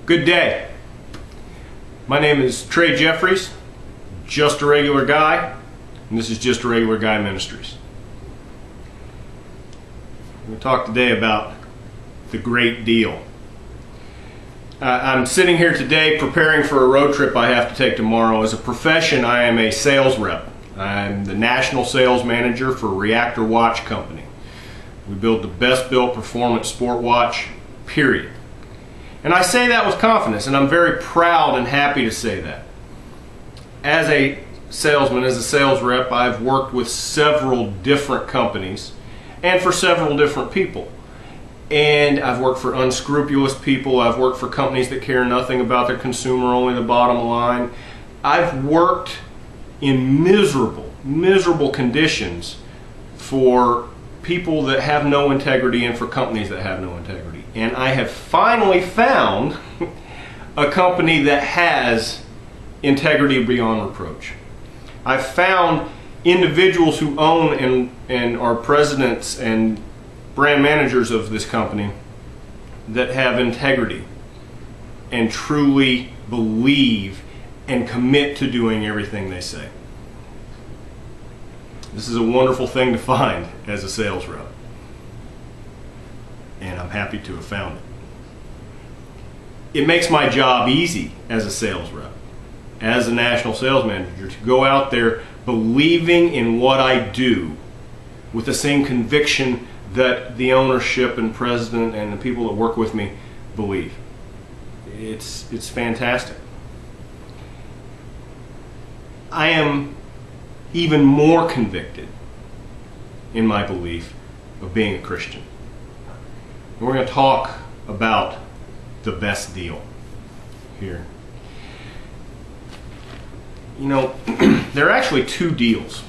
Good day. My name is Trey Jefferies, just a regular guy, and this is Just a Regular Guy Ministries. I'm going to talk today about the great deal. I'm sitting here today preparing for a road trip I have to take tomorrow. As a profession, I am a sales rep. I'm the national sales manager for Reactor Watch Company. We build the best built performance sport watch, period. And I say that with confidence, and I'm very proud and happy to say that. As a salesman, as a sales rep, I've worked with several different companies and for several different people. And I've worked for unscrupulous people. I've worked for companies that care nothing about their consumer, only the bottom line. I've worked in miserable conditions for people that have no integrity and for companies that have no integrity. And I have finally found a company that has integrity beyond reproach. I've found individuals who own and are presidents and brand managers of this company that have integrity and truly believe and commit to doing everything they say. This is a wonderful thing to find as a sales rep, and I'm happy to have found it. It makes my job easy as a sales rep, as a national sales manager, to go out there believing in what I do with the same conviction that the ownership and president and the people that work with me believe. It's fantastic. I am even more convicted in my belief of being a Christian. And we're going to talk about the best deal here. You know, there are actually two deals.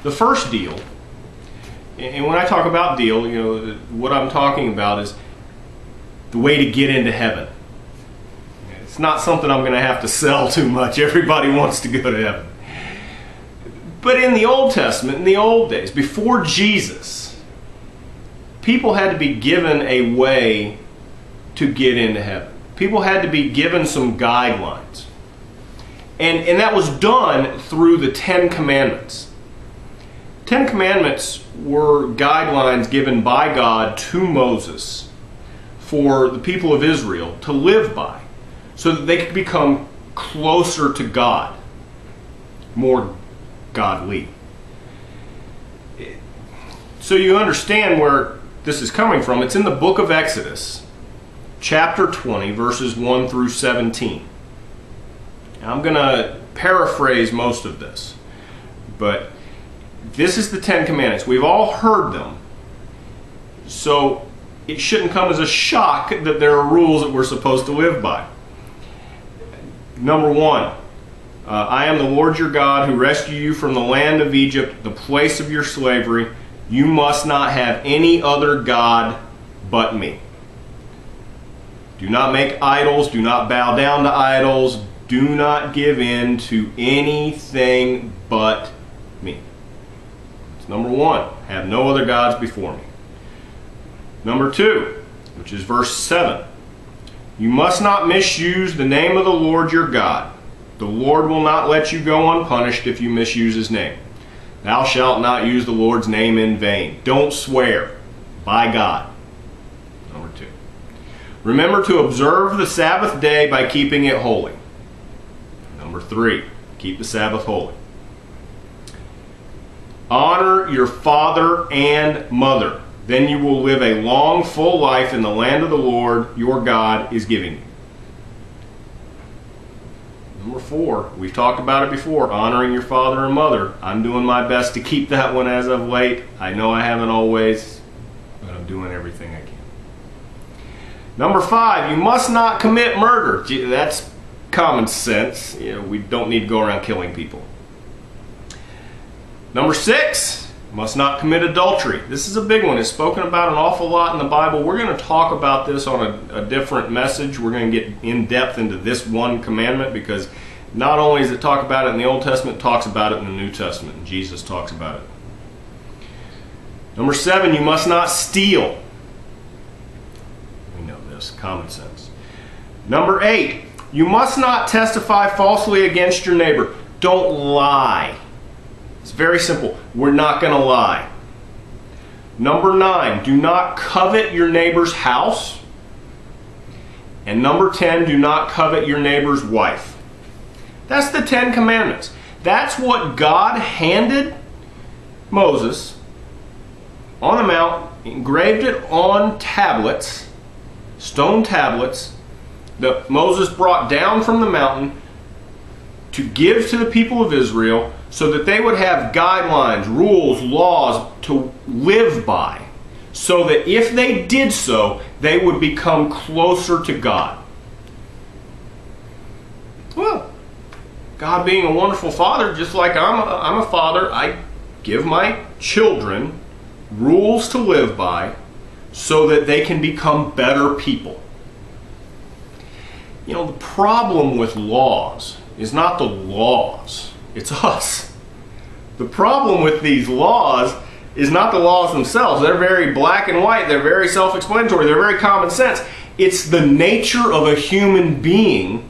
The first deal, and when I talk about deal, you know, what I'm talking about is the way to get into heaven. It's not something I'm going to have to sell too much. Everybody wants to go to heaven. But in the Old Testament, in the old days, before Jesus, people had to be given a way to get into heaven. People had to be given some guidelines. And that was done through the Ten Commandments. Ten Commandments were guidelines given by God to Moses for the people of Israel to live by, so that they could become closer to God, more godly. So you understand where this is coming from. It's in the book of Exodus, chapter 20, verses 1 through 17. Now, I'm going to paraphrase most of this, but this is the Ten Commandments. We've all heard them, so it shouldn't come as a shock that there are rules that we're supposed to live by. Number 1, I am the Lord your God who rescued you from the land of Egypt, the place of your slavery. You must not have any other God but me. Do not make idols. Do not bow down to idols. Do not give in to anything but me. It's number 1. Have no other gods before me. Number 2, which is verse 7. You must not misuse the name of the Lord your God. The Lord will not let you go unpunished if you misuse his name. Thou shalt not use the Lord's name in vain. Don't swear by God. Number 2. Remember to observe the Sabbath day by keeping it holy. Number 3. Keep the Sabbath holy. Honor your father and mother. Then you will live a long, full life in the land of the Lord your God is giving you. Number 4, we've talked about it before, honoring your father and mother. I'm doing my best to keep that one as of late. I know I haven't always, but I'm doing everything I can. Number 5, you must not commit murder. Gee, that's common sense. You know, we don't need to go around killing people. Number 6, must not commit adultery. This is a big one. It's spoken about an awful lot in the Bible. We're going to talk about this on a different message. We're going to get in depth into this one commandment, because not only does it talk about it in the Old Testament, it talks about it in the New Testament, and Jesus talks about it. Number 7, you must not steal. We know this, common sense. Number 8, you must not testify falsely against your neighbor. Don't lie. It's very simple. We're not going to lie. Number 9, do not covet your neighbor's house. And number 10, do not covet your neighbor's wife. That's the 10 commandments. That's what God handed Moses on the mount, engraved it on tablets, stone tablets, that Moses brought down from the mountain to give to the people of Israel so that they would have guidelines, rules, laws to live by, so that if they did so, they would become closer to God. Well, God being a wonderful father, just like I'm a father, I give my children rules to live by so that they can become better people. You know, the problem with laws is not the laws, it's us. The problem with these laws is not the laws themselves. They're very black and white, they're very self-explanatory, they're very common sense. It's the nature of a human being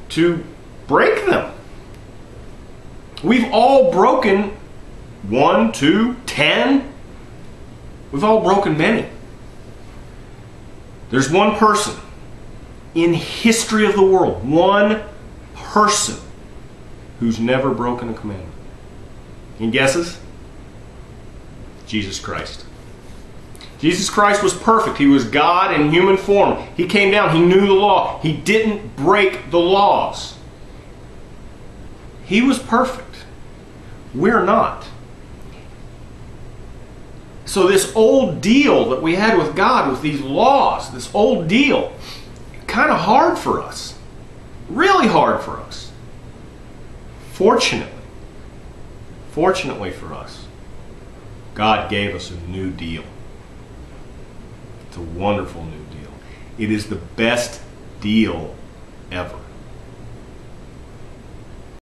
to break them. We've all broken 1, 2, 10. We've all broken many. There's one person in history of the world, one person who's never broken a commandment. Any guesses? Jesus Christ. Jesus Christ was perfect. He was God in human form. He came down. He knew the law. He didn't break the laws. He was perfect. We're not. So this old deal that we had with God, with these laws, this old deal, kind of hard for us. Really hard for us. Fortunately for us, God gave us a new deal. It's a wonderful new deal. It is the best deal ever.